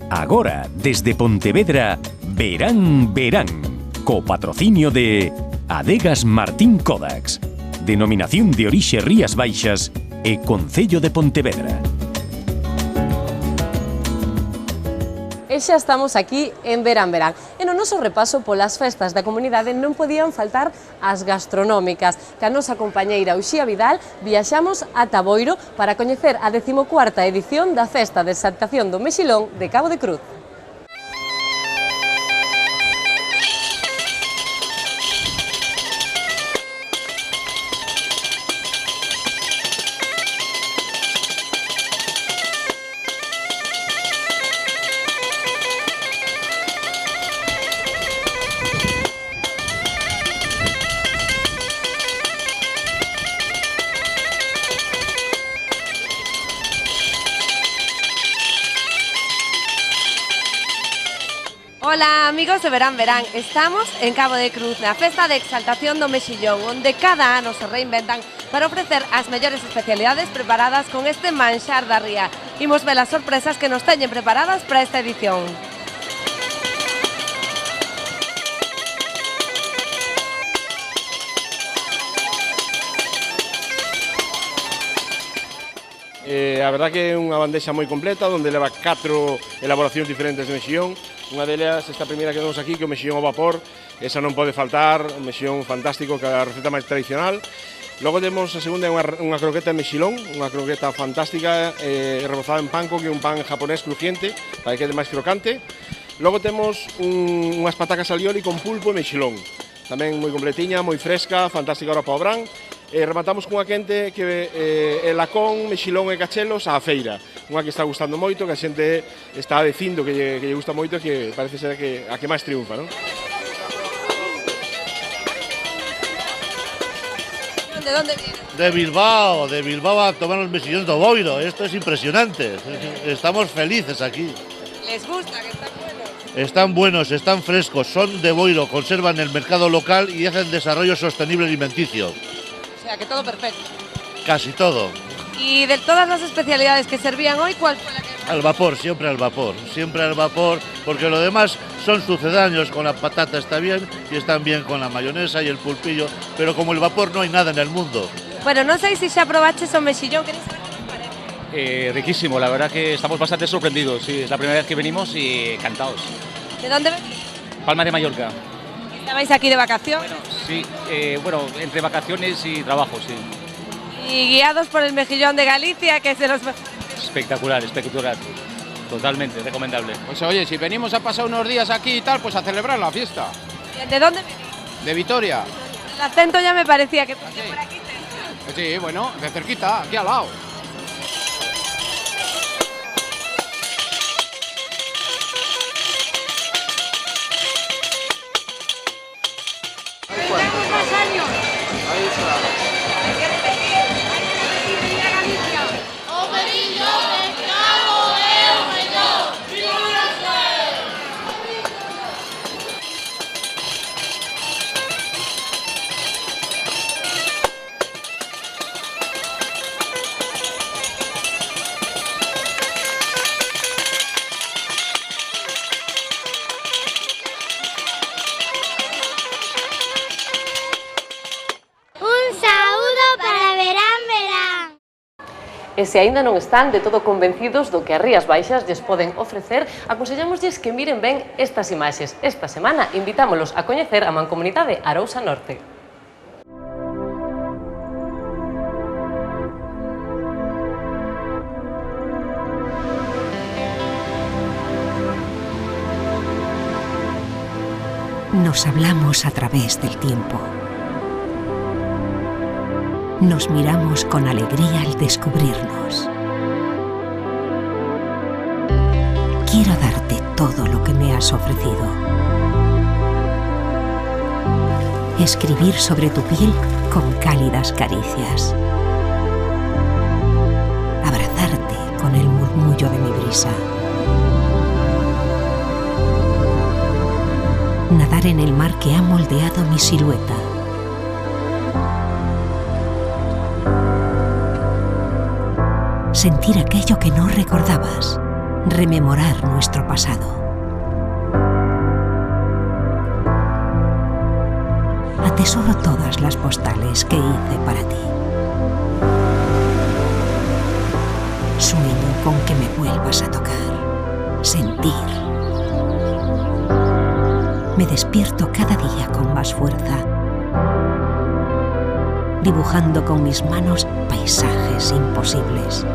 Agora, desde Pontevedra, Verán, Verán, co patrocinio de Adegas Martín Kodax, Denominación de Orixe Rías Baixas e Concello de Pontevedra. E xa estamos aquí en Verán Verán. E no noso repaso polas festas da comunidade non podían faltar as gastronómicas. Que a nosa compañeira Uxía Vidal viaxamos ata Boiro para coñecer a 14ª edición da Festa de Exaltación do Mexilón de Cabo de Cruz. Ola amigos de Verán Verán, estamos en Cabo de Cruz na Festa de Exaltación do Mexillón, onde cada ano se reinventan para ofrecer as mellores especialidades preparadas con este manxar da ría. Imos ver as sorpresas que nos teñen preparadas para esta edición. A verdad que é unha bandexa moi completa, onde leva 4 elaboracións diferentes de mexillón. Unha delas, esta primeira que vemos aquí, que é o mexillón ao vapor, esa non pode faltar, un mexillón fantástico, que é a receta máis tradicional. Logo temos a segunda, unha croqueta de mexilón, unha croqueta fantástica, rebozada en panko, que é un pan japonés crujiente, para que quede máis crocante. Logo temos unhas patacas alioli con pulpo e mexilón, tamén moi completiña, moi fresca, fantástica ahora para o verán. Rematamos cunha quente que é lacón, mexilón e cachelos á feira, unha que está gustando moito, que a xente está dicindo que lle gusta moito e que parece ser a que máis triunfa, non? ¿De dónde viene? De Bilbao a tomar los mexillones do Boiro. Esto es impresionante, estamos felices aquí. ¿Les gusta que están buenos? Están buenos, están frescos, son de Boiro, conservan el mercado local y hacen desarrollo sostenible alimenticio. O sea, que todo perfecto. Casi todo. Y de todas las especialidades que servían hoy, ¿cuál fue la que más? Al vapor, siempre al vapor, porque lo demás son sucedáneos. Con la patata está bien y están bien con la mayonesa y el pulpillo, pero como el vapor no hay nada en el mundo. Bueno, no sé si xa probaches o mexillón, ¿queréis saber qué os parece? Riquísimo, la verdad que estamos bastante sorprendidos, sí, es la primera vez que venimos y encantados. ¿De dónde venís? Palma de Mallorca. ¿Estabais aquí de vacaciones? Sí, bueno, entre vacaciones y trabajo, sí. Y guiados por el mejillón de Galicia, que es de los mejores. Espectacular, espectacular. Totalmente recomendable. Pues oye, si venimos a pasar unos días aquí y tal, pues a celebrar la fiesta. ¿De dónde venís? De Vitoria. El acento ya me parecía que por aquí cerca. Sí, bueno, de cerquita, aquí al lado. E se aínda non están de todo convencidos do que as Rías Baixas lles poden ofrecer, aconsellámoslles que miren ben estas imaxes. Esta semana invitámolos a coñecer a Mancomunidade Arousa Norte. Nos hablamos a través del tiempo. Nos miramos con alegría al descubrirnos. Quiero darte todo lo que me has ofrecido. Escribir sobre tu piel con cálidas caricias. Abrazarte con el murmullo de mi brisa. Nadar en el mar que ha moldeado mi silueta. Sentir aquello que no recordabas. rememorar nuestro pasado. Atesoro todas las postales que hice para ti. Sueño con que me vuelvas a tocar, sentir. Me despierto cada día con más fuerza, dibujando con mis manos paisajes imposibles.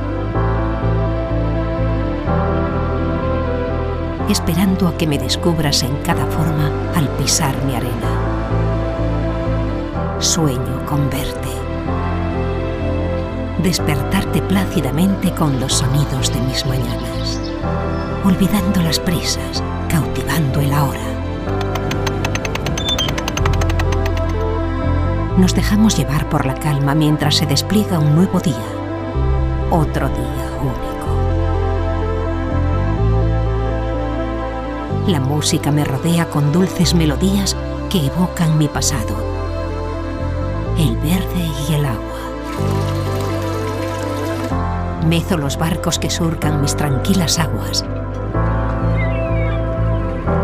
Esperando a que me descubras en cada forma al pisar mi arena. Sueño con verte. Despertarte plácidamente con los sonidos de mis mañanas. Olvidando las prisas, cautivando el ahora. Nos dejamos llevar por la calma mientras se despliega un nuevo día. Otro día único. La música me rodea con dulces melodías que evocan mi pasado. El verde y el agua. Mezo los barcos que surcan mis tranquilas aguas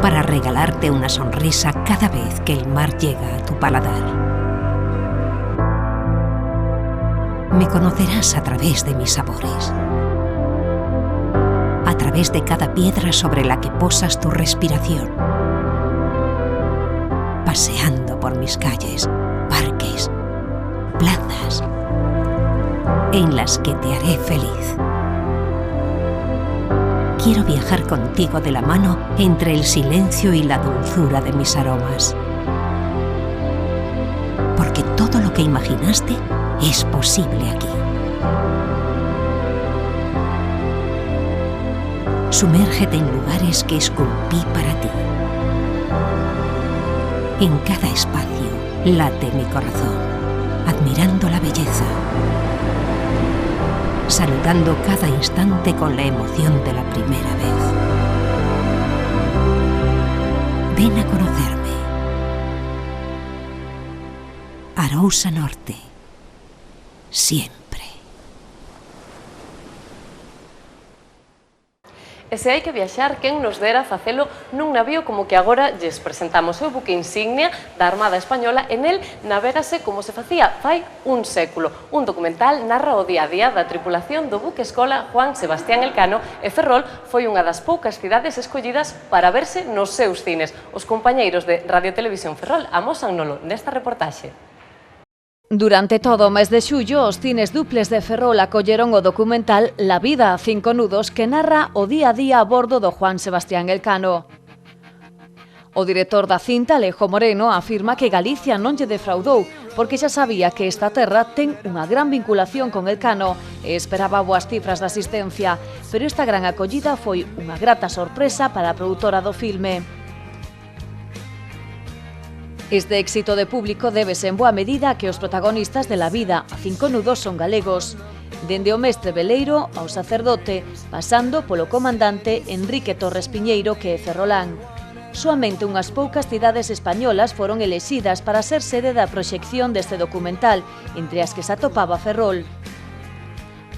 para regalarte una sonrisa cada vez que el mar llega a tu paladar. Me conocerás a través de mis sabores, a través de cada piedra sobre la que posas tu respiración, paseando por mis calles, parques, plazas, en las que te haré feliz. Quiero viajar contigo de la mano entre el silencio y la dulzura de mis aromas. Porque todo lo que imaginaste es posible aquí. Sumérgete en lugares que esculpí para ti. En cada espacio late mi corazón, admirando la belleza, saludando cada instante con la emoción de la primera vez. Ven a conocerme. Arousa Norte. Siempre. E se hai que viaxar, quen nos dera facelo nun navío como que agora lles presentamos o buque insignia da Armada Española. En el navégase como se facía fai un século. Un documental narra o día a día da tripulación do buque escola Juan Sebastián Elcano, e Ferrol foi unha das poucas cidades escollidas para verse nos seus cines. Os compañeiros de Radio Televisión Ferrol amósannolo nesta reportaxe. Durante todo o mes de xullo, os cines duples de Ferrol acolleron o documental La vida a 5 nudos, que narra o día a día a bordo do Juan Sebastián Elcano. O director da cinta, Alejo Moreno, afirma que Galicia non lle defraudou, porque xa sabía que esta terra ten unha gran vinculación con Elcano e esperaba boas cifras de asistencia, pero esta gran acollida foi unha grata sorpresa para a produtora do filme. Este éxito de público débese en boa medida a que os protagonistas de La vida a 5 nudos son galegos, dende o mestre veleiro ao sacerdote, pasando polo comandante Enrique Torres Piñeiro, que é ferrolán. Soamente unhas poucas cidades españolas foron elexidas para ser sede da proxección deste documental, entre as que se atopaba Ferrol.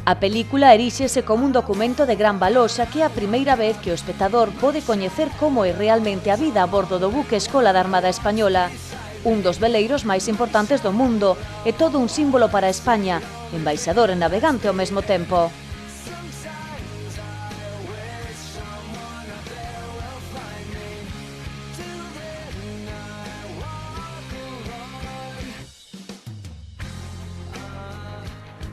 A película eríxese como un documento de gran valor, xa que é a primeira vez que o espectador pode coñecer como é realmente a vida a bordo do buque escola da Armada Española, un dos veleiros máis importantes do mundo e todo un símbolo para España, embaixador e navegante ao mesmo tempo.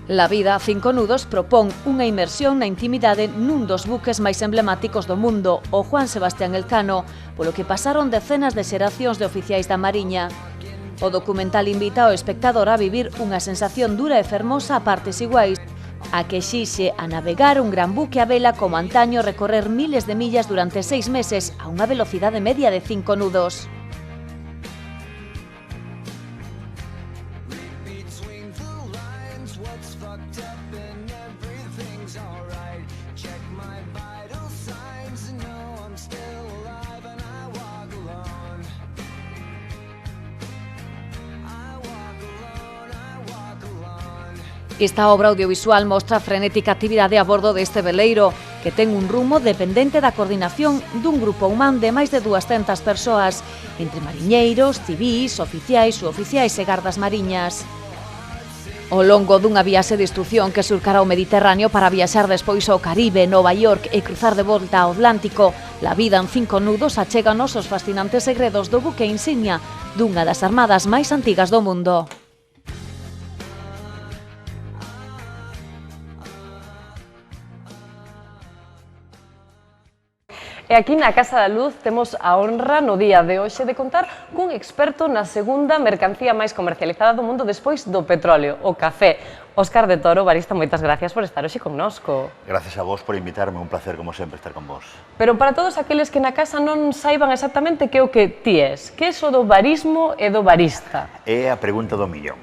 La vida a 5 nudos propón unha inmersión na intimidade nun dos buques máis emblemáticos do mundo, o Juan Sebastián Elcano, polo que pasaron decenas de xeracións de oficiais da Mariña. O documental invita ao espectador a vivir unha sensación dura e fermosa a partes iguais, a que exixe a navegar un gran buque a vela como antaño recorrer miles de millas durante 6 meses a unha velocidade media de 5 nudos. Esta obra audiovisual mostra a frenética actividade a bordo deste veleiro, que ten un rumo dependente da coordinación dun grupo humán de máis de 200 persoas, entre mariñeiros, civís, oficiais, suboficiais e gardas mariñas. Ao longo dunha viaxe de instrucción que surcará o Mediterráneo para viaxar despois ao Caribe, Nova York e cruzar de volta ao Atlántico, La vida en 5 nudos achéganos os fascinantes segredos do buque insignia dunha das armadas máis antigas do mundo. E aquí na Casa da Luz temos a honra no día de hoxe de contar cun experto na segunda mercancía máis comercializada do mundo despois do petróleo, o café. Óscar de Toro, barista, moitas gracias por estar hoxe connosco. Gracias a vos por invitarme, un placer como sempre estar con vos. Pero para todos aqueles que na casa non saiban exactamente que é o que ti és, que é o do barismo e do barista? É a pregunta do millón.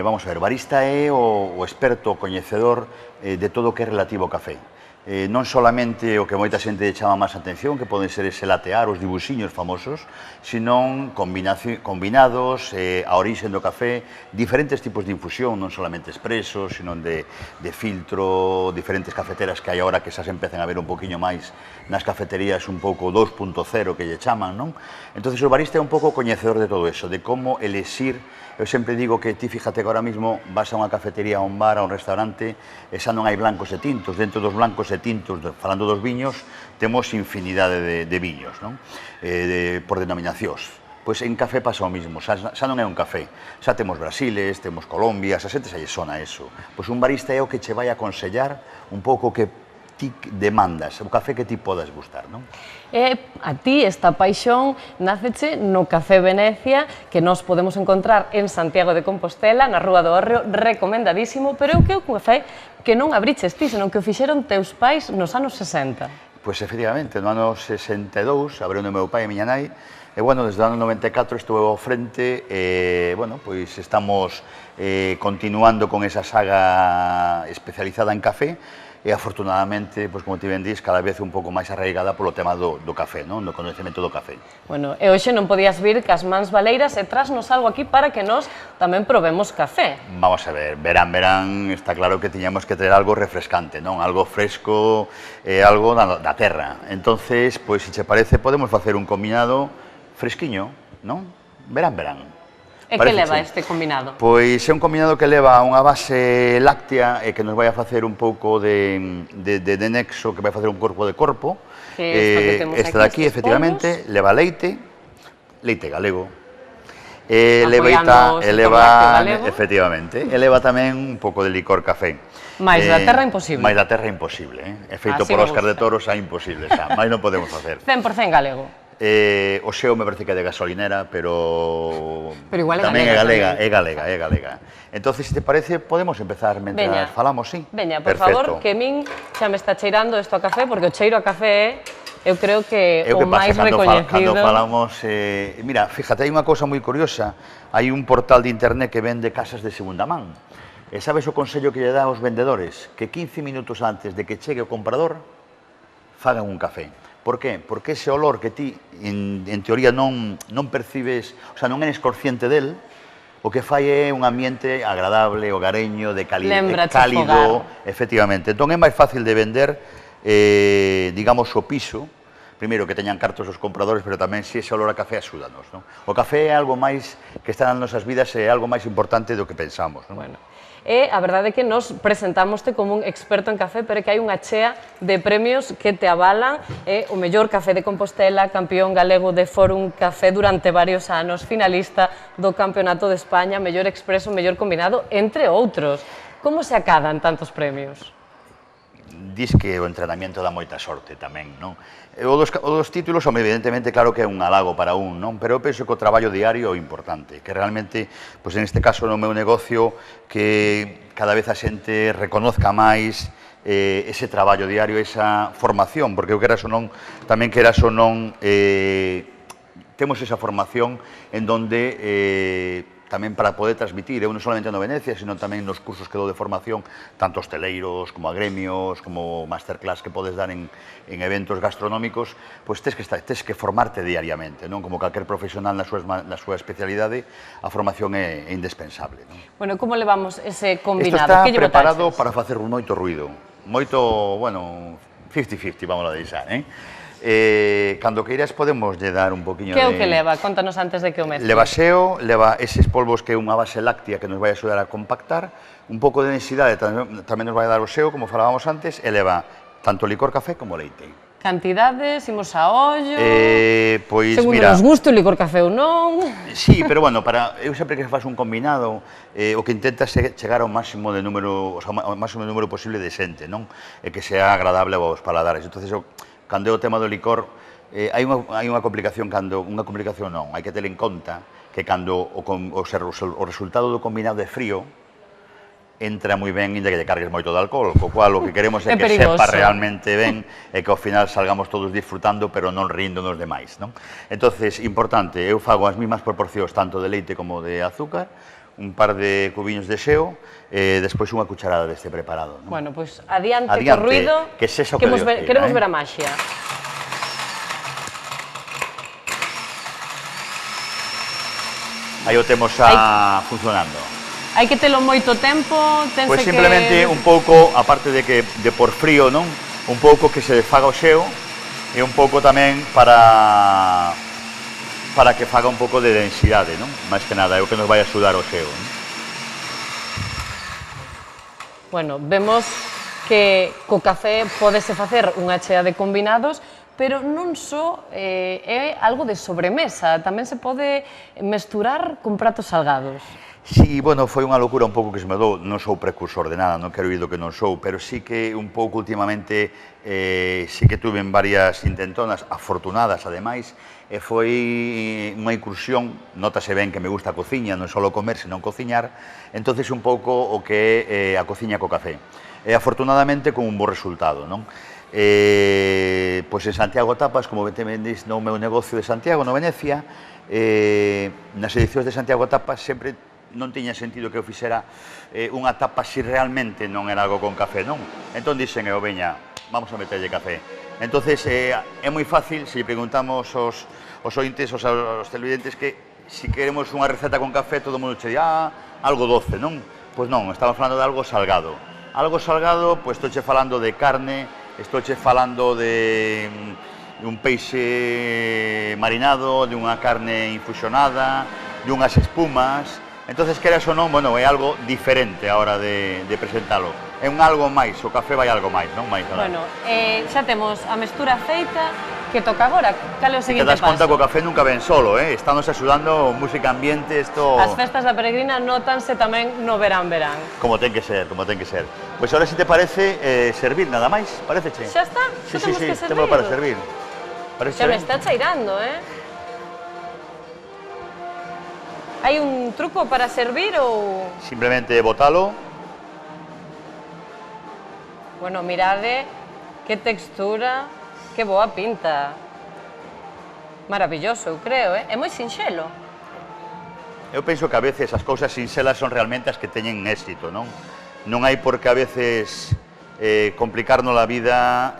Vamos a ver, barista é o experto, o coñecedor de todo o que é relativo ao café. Non solamente o que moita xente chama máis atención, que poden ser ese latear, os dibuxiños famosos, senón combinados, a orixe do café, diferentes tipos de infusión, non solamente expresos, senón de filtro, diferentes cafeteras que hai agora que xa se empezan a ver un poquinho máis nas cafeterías un pouco 2.0 que lle chaman, non? Entón, o barista é un pouco coñecedor de todo eso, de como elexir. Eu sempre digo que ti, fíjate que ahora mismo vas a unha cafetería, a un bar, a un restaurante, e xa non hai blancos e tintos. Dentro dos blancos e tintos, falando dos viños, temos infinidade de viños, non? Por denominacións. Pois en café pasa o mismo, xa non é un café. Xa temos Brasiles, temos Colombia, xa xente xa lle sona eso. Pois un barista é o que che vai a aconsellar un pouco que ti demandas, o café que ti podas gustar, non? E a ti esta paixón náceche no Café Venecia, que nos podemos encontrar en Santiago de Compostela, na Rúa do Hórreo, recomendadísimo, pero eu que é un café que non abriches ti, senón que o fixeron teus pais nos anos 60. Pois, efectivamente, no ano 62, abriu o meu pai e miña nai, e, bueno, desde o ano 94 estuve ao frente, e, bueno, pois estamos continuando con esa saga especializada en café, e afortunadamente, pois, como ti ben dis, cada vez un pouco máis arraigada polo tema do café, non? Do conhecemento do café. Bueno, e hoxe non podías vir cas mans baleiras e trasnos algo aquí para que nós tamén probemos café. Vamos a ver, verán, está claro que tiñamos que traer algo refrescante, non? Algo fresco, algo da terra. Entonces, pois, se che parece, podemos facer un combinado fresquiño, non? Verán. E que leva este combinado? Pois é un combinado que leva unha base láctea e que nos vai a facer un pouco de nexo, que vai a facer un corpo de corpo. Que esta que temos esta aquí, daqui, efectivamente, leva leite galego. Apoiando o sector lácteo galego. Efectivamente, e leva tamén un pouco de licor café. Mais da terra imposible. Mais da terra imposible, é feito por Óscar de Toro, xa imposible, xa, máis non podemos facer. 100% galego. O xeo me parece que é de gasolinera, pero igual tamén é galega. Entonces, se te parece, podemos empezar mentras falamos, sí? Veña, por favor, que min xa me está cheirando isto a café, porque o cheiro a café é, eu creo que o máis recoñecido. Cando falamos, mira, fíjate, hai unha cousa moi curiosa, hai un portal de internet que vende casas de segunda man. E sabes o consello que lle dá aos vendedores? Que 15 minutos antes de que chegue o comprador, fagan un café. Por qué? Porque ese olor que ti, en teoría, non percibes, o sea, non eres consciente del, o que fai é un ambiente agradable, hogareño, de cálido, efectivamente. Entón é máis fácil de vender, digamos, o piso, primeiro que teñan cartos os compradores, pero tamén se ese olor a café axúdanos, non? O café é algo máis que está nas nosas vidas, é algo máis importante do que pensamos, non? Bueno. E a verdade é que nos presentámoste como un experto en café, pero é que hai unha chea de premios que te avalan, o mellor café de Compostela, campeón galego de Fórum Café durante varios anos, finalista do Campeonato de España, mellor expreso, mellor combinado, entre outros. Como se acadan tantos premios? Dis que o entrenamiento dá moita sorte tamén, non? O dos títulos, evidentemente, claro que é un halago para un, non? Pero eu penso que o traballo diario é importante, que realmente, pois en este caso no meu negocio, que cada vez a xente reconozca máis ese traballo diario, esa formación, porque eu queras ou non, tamén queras ou non, temos esa formación en donde tamén para poder transmitir, eu non solamente no Venecia, sino tamén nos cursos que dou de formación, tanto hosteleiros, como a gremios, como masterclass que podes dar en eventos gastronómicos, pois tes que formarte diariamente, non? Como calquer profesional na súa especialidade, a formación é indispensable, non? Bueno, como levamos ese combinado? Isto está preparado para facer moito ruido, moito, bueno, 50-50, vamos a deixar, cando queiras podemos lle dar un poquinho Que é o de... que leva? Contanos antes de que o mezcle. Leva xeo, leva eses polvos que é unha base láctea que nos vai axudar a compactar, un pouco de densidade tamén nos vai dar o xeo, como falábamos antes, e leva tanto licor café como leite. Cantidades, imos a ollo... Pois, segundo mira... nos gusto, licor café ou non... Sí, pero bueno, eu sempre que faz un combinado, o que intentas é chegar ao máximo de número, o sea, ao máximo de número posible de xente, non? E que sea agradable aos paladares. Entonces, cando é o tema do licor, hai unha complicación non, hai que ter en conta que cando o resultado do combinado é frío, entra moi ben inda que lle cargues moito de alcohol, co cual o que queremos é que sepa realmente ben e que ao final salgamos todos disfrutando, pero non ríndonos demais, non? Entonces, importante, eu fago as mismas proporcións tanto de leite como de azúcar, un par de cubiños de xeo, e despois unha cucharada deste preparado, non? Bueno, pois adiante co ruido, que sexa o que queremos ver a maxia. Aí o temos funcionando. Hai que telo moito tempo, tense Pois simplemente un pouco, aparte de que de por frío, non? Un pouco que se faga o xeo e un pouco tamén para que faga un pouco de densidade, non? Máis que nada, é o que nos vai axudar o xeo, non? Bueno, vemos que co café pódese facer unha chea de combinados, pero non só é algo de sobremesa, tamén se pode mesturar con pratos salgados. Sí, bueno, foi unha locura un pouco que se me dou, non sou precursor de nada, non quero ir do que non sou, pero sí que un pouco últimamente sí que tuve varias intentonas, afortunadas ademais, e foi unha incursión, notase ben que me gusta a cociña, non só comer, senón cociñar, entonces un pouco o que é a cociña co café. E afortunadamente con un bo resultado, non? Pois en Santiago Tapas, como te vendís no meu negocio de Santiago, no Venecia, nas edicións de Santiago Tapas sempre non tiña sentido que eu fixera unha tapa se realmente non era algo con café, non? Entón dixen eu, veña, vamos a meterlle café. Entonces é moi fácil, se lle preguntamos aos ointes, aos televidentes, que se queremos unha receta con café, todo o mundo che di, algo doce, non? Pois non, estamos falando de algo salgado. Algo salgado, pois estou che falando de carne, estou che falando de un peixe marinado, de unha carne infusionada, de unhas espumas. Entonces, queras ou non, bueno, é algo diferente a hora de presentalo. É un algo máis, o café vai algo máis, non? Bueno, xa temos a mestura feita, que toca agora? Cal é o seguinte paso? Te das conta que o café nunca ven solo, Estános axudando música ambiente, isto... As festas da Peregrina nótanse tamén no verán. Como ten que ser, como ten que ser. Pois ahora, se te parece, servir nada máis, pareceche? Xa está? Sí, temos que servir? Temos para servir. Xa me está chairando, Hai un truco para servir ou...? Simplemente botalo. Bueno, mirade, que textura, que boa pinta. Maravilloso, eu creo, É moi sinxelo. Eu penso que a veces as cousas sinxelas son realmente as que teñen éxito, non? Non hai por que a veces complicarnos a vida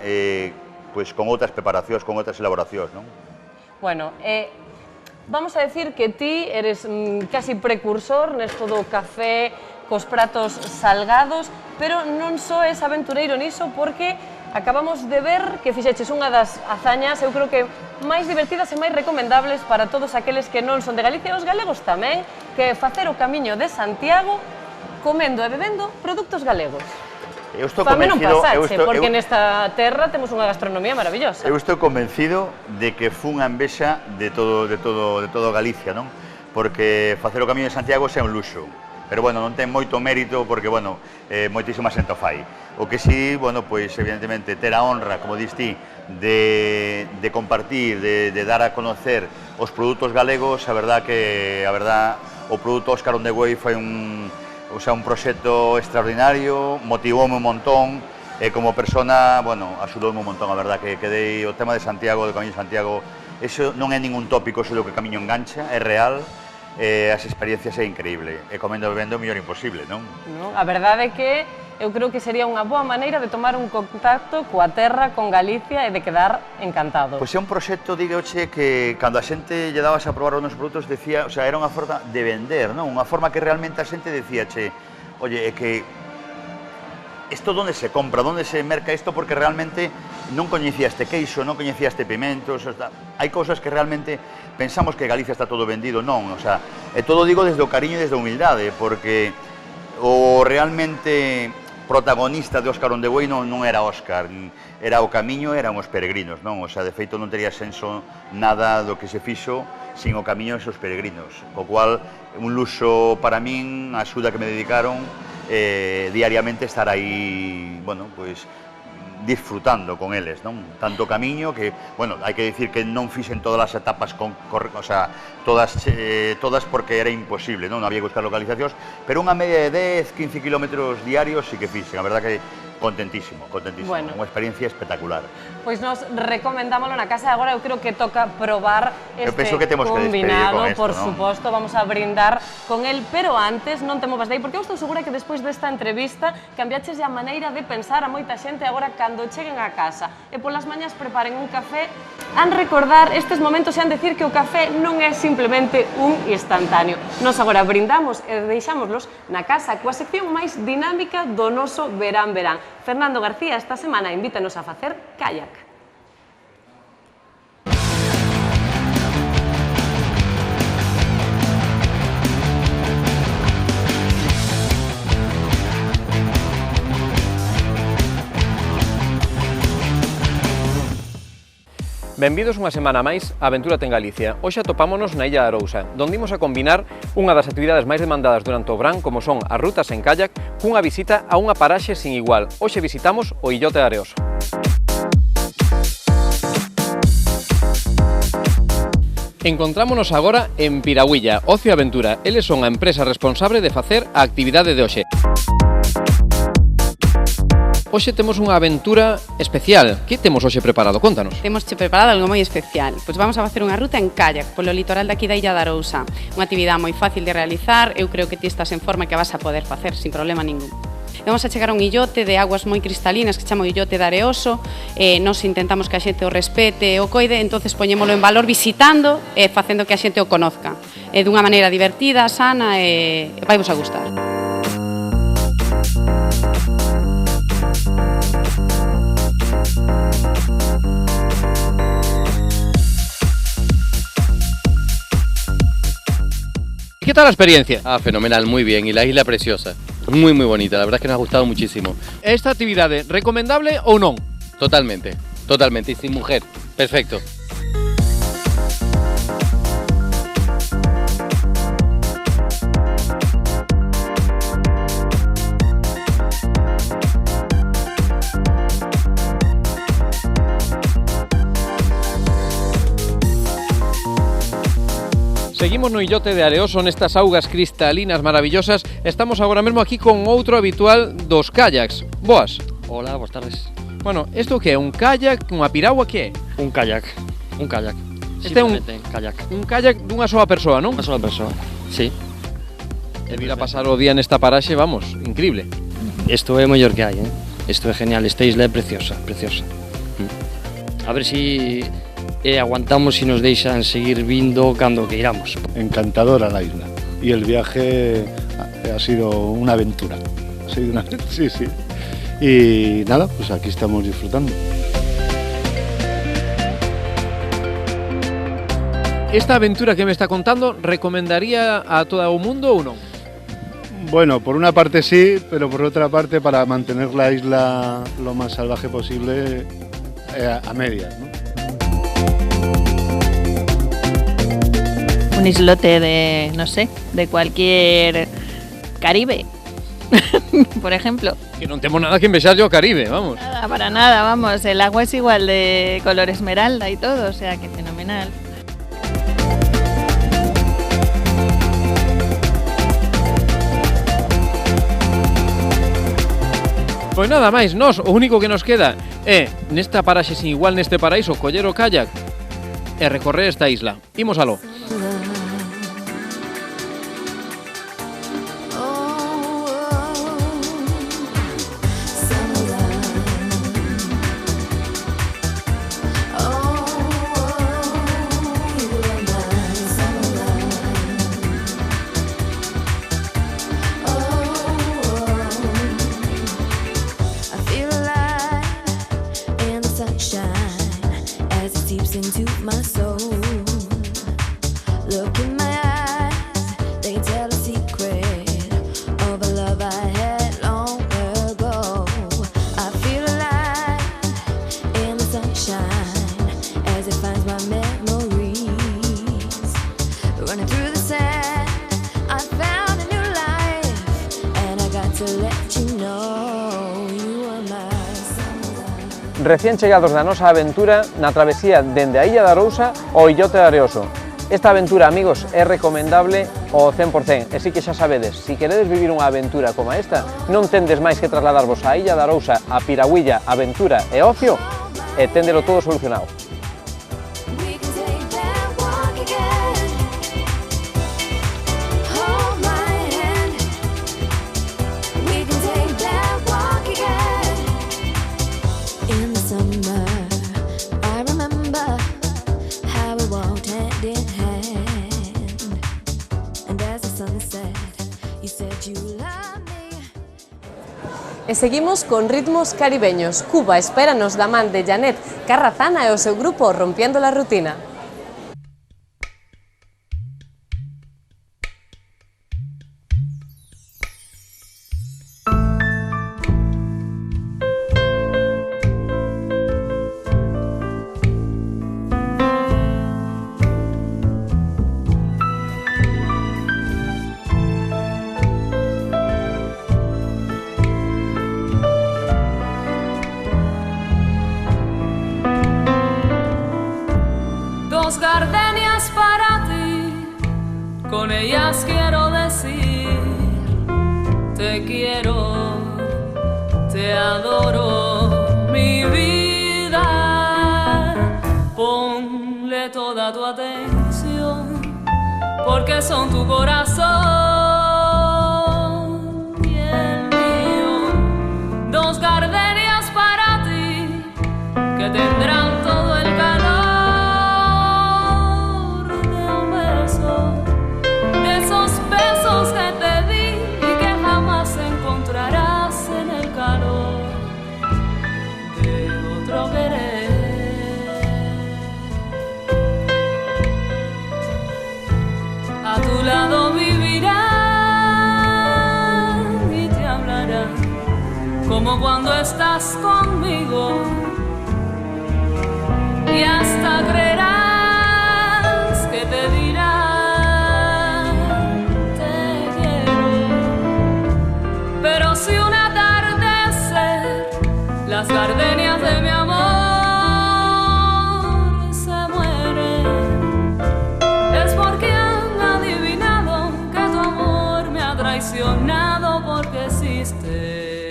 pois con outras preparacións, con outras elaboracións, non? Bueno, vamos a decir que ti eres casi precursor nesto do café cos pratos salgados, pero non só és aventureiro niso porque acabamos de ver que fixeches unha das hazañas, eu creo que máis divertidas e máis recomendables para todos aqueles que non son de Galicia e os galegos tamén, que é facer o camiño de Santiago comendo e bebendo produtos galegos. Fame non pasache, porque nesta terra temos unha gastronomía maravillosa. Eu estou convencido de que fun a envexa de todo Galicia, non? Porque facer o camiño de Santiago é un luxo. Pero, bueno, non ten moito mérito porque, bueno, moitísima xente o fai. O que sí, bueno, pois, evidentemente, ter a honra, como dis ti, de compartir, de dar a conocer os produtos galegos, a verdad que, o produto Óscar on the Way foi un proxecto extraordinario, motivoume un montón, e como persona, bueno, axudoume un montón, a verdad, que quedei o tema de Santiago, do Camiño de Santiago, eso non é ningún tópico, eso é o que o Camiño engancha, é real, as experiencias é increíble, e comendo e bebendo o mellor imposible, non? A verdade é que eu creo que sería unha boa maneira de tomar un contacto coa terra, con Galicia e de quedar encantado. Pois é un proxecto, dígoche, que cando a xente lle dabas a probar os nosos produtos decía, o sea, era unha forma de vender, non? Unha forma que realmente a xente decía, oye, é que isto onde se compra, onde se merca isto, porque realmente non coñecía este queixo, non coñecía este pimento, hai cousas que realmente pensamos que Galicia está todo vendido, non, o sea, e todo digo desde o cariño e desde a humildade, porque o realmente protagonista de Óscar Onde Voi non era Óscar, era o camiño, eran os peregrinos, non? O sea, de feito non tería senso nada do que se fixo sin o camiño e os peregrinos, co cual un luxo para min, a axuda que me dedicaron, diariamente estar aí, bueno, pois, disfrutando con eles, non? Tanto camiño que, bueno, hai que dicir que non fixen todas as etapas o sea, todas porque era imposible, non? Había que buscar localizacións, pero unha media de 10-15 kilómetros diarios sí que fixen, a verdad que contentísimo, Bueno. unha experiencia espectacular. Pois nos recomendámoslo na casa, agora eu creo que toca probar este penso que temos que despedir combinado, con esto, por ¿no? suposto, vamos a brindar con el, pero antes non te movas de aí, porque eu estou segura que despois desta entrevista cambiaches a maneira de pensar a moita xente agora cando cheguen a casa e polas mañas preparen un café, han recordar estes momentos e han decir que o café non é simplemente un instantáneo. Nos agora brindamos e deixámoslos na casa coa sección máis dinámica do noso verán. Fernando García esta semana invítanos a facer kayak. Benvidos unha semana máis a Aventura en Galicia. Hoxe atopámonos na Illa de Arousa, donde imos a combinar unha das actividades máis demandadas durante o verán, como son as rutas en kayak, cunha visita a unha paraxe sin igual. Hoxe visitamos o Illote de Areoso. Encontrámonos agora en Pirahuilla, Ocio e Aventura. Eles son a empresa responsable de facer a actividade de hoxe. Hoxe temos unha aventura especial. Que temos hoxe preparado? Contanos. Temos preparado algo moi especial. Pois vamos a facer unha ruta en kayak polo litoral daqui da Illa de Arousa. Unha actividade moi fácil de realizar, eu creo que ti estás en forma que vas a poder facer sin problema ningún. Vamos a chegar a un illote de aguas moi cristalinas que chama o Illote de Areoso, nos intentamos que a xente o respete e o coide, entonces poñémolo en valor visitando e facendo que a xente o conozca. Dunha maneira divertida, sana e vai vos a gustar. ¿Qué tal la experiencia? Fenomenal, muy bien, y la isla preciosa, muy bonita, la verdad es que nos ha gustado muchísimo. Esta actividade, recomendable ou non? Totalmente, y sin mujer, perfecto. Seguimos no Illote de Areoso, nestas augas cristalinas maravillosas. Estamos agora mesmo aquí con outro habitual dos kayaks. Boas. Hola, boas tardes. Bueno, isto que é? Un kayak, unha piragua, que é? Un kayak. Este é un kayak dunha soa persoa, non? Unha soa persoa, sí. E vir a pasar o día nesta paraxe, vamos, increíble. Isto é o mellor que hai, Isto é genial, esta isla é preciosa. A ver si aguantamos y nos dejan seguir viendo cando queiramos. Encantadora la isla y el viaje ha sido una aventura. Sí. Y nada, pues aquí estamos disfrutando. Esta aventura que me está contando, ¿recomendaría a todo o mundo ou non? Bueno, por una parte sí, pero por otra parte para mantener la isla lo más salvaje posible a medias, ¿no? Un islote de, no sé, de cualquier Caribe, por ejemplo. Que non temos nada que envexar yo ao Caribe, vamos. Nada, para nada, vamos, el agua es igual de color esmeralda y todo, o sea que fenomenal. Pois nada máis, nós o único que nos queda é, nesta paraxe sin igual, neste paraíso, coller o kayak e recorrer esta isla. Imos aló. sunshine as it seeps into my soul. Look in my eyes, they tell a secret of a love I had long ago. I feel alive in the sunshine as it finds my memories. Running through the sand, I found a new life, and I got to let you know you are my sunshine. Recién chegados da nosa aventura na travesía dende a Illa de Arousa ao Illote de Areoso. Esta aventura, amigos, é recomendable ao 100%, e si que xa sabedes, se queredes vivir unha aventura como esta, non tendes máis que trasladarvos a Illa de Arousa, a Piragüilla, aventura e ocio, e téndelo todo solucionado. E seguimos con ritmos caribeños. Cuba espéranos da man de Janet Carrazana e o seu grupo Rompiendo la Rutina. Gardenias para ti, con ellas quiero decir te quiero, te adoro, mi vida. Ponle toda tu atención, porque son tu corazón y el mío. Dos gardenias para ti, que tendrán todo el calor que te di y que jamás encontrarás en el calor de otro querer. A tu lado vivirán y te hablarán como cuando estás conmigo, y hasta creerás que te dirán si un atardecer las gardenias de mi amor se mueren, es porque han adivinado que tu amor me ha traicionado, porque existe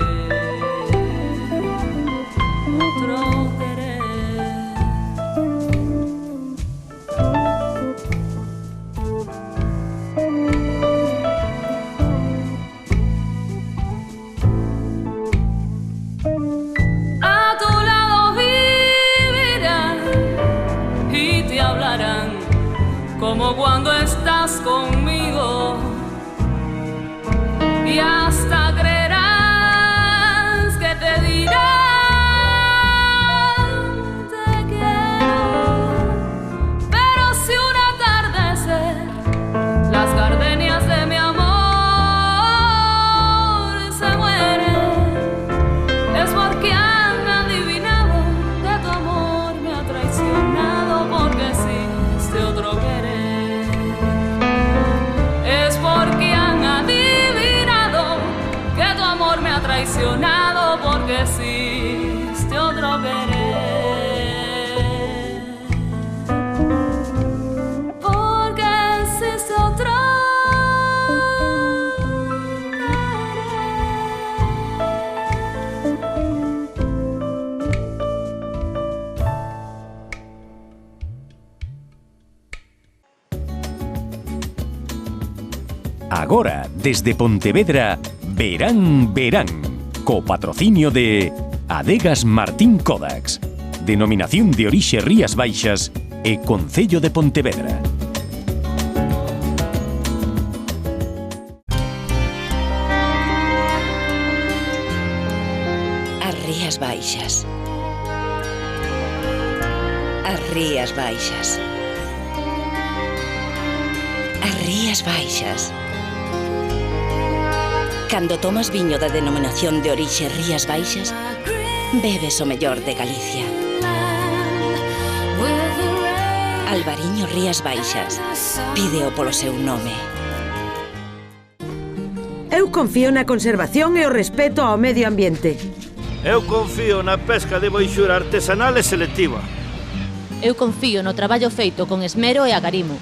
otro querer. Como cuando estás conmigo, y hasta creerás que te dirán te quiero. Pero si un atardecer las gardenias de mi amor se mueren, es porque han adivinado que tu amor me ha traicionado, porque existe otro querer. Porque han adivinado que tu amor me ha traicionado, porque existe otro querer. Porque existe otro Agora, desde Pontevedra, Verán, Verán, co patrocinio de Adegas Martín Kodax, Denominación de Orixe Rías Baixas e Concello de Pontevedra. As Rías Baixas. As Rías Baixas. As Rías Baixas. Cando tomas viño da denominación de orixe Rías Baixas, bebes o mellor de Galicia. Albariño Rías Baixas. Pídeo polo seu nome. Eu confío na conservación e o respeto ao medio ambiente. Eu confío na pesca de boixura artesanal e selectiva. Eu confío no traballo feito con esmero e agarimo.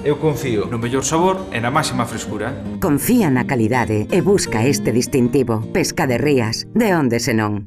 Eu confío no mellor sabor e na máxima frescura. Confía na calidade e busca este distintivo. Pesca de Rías, de onde senón.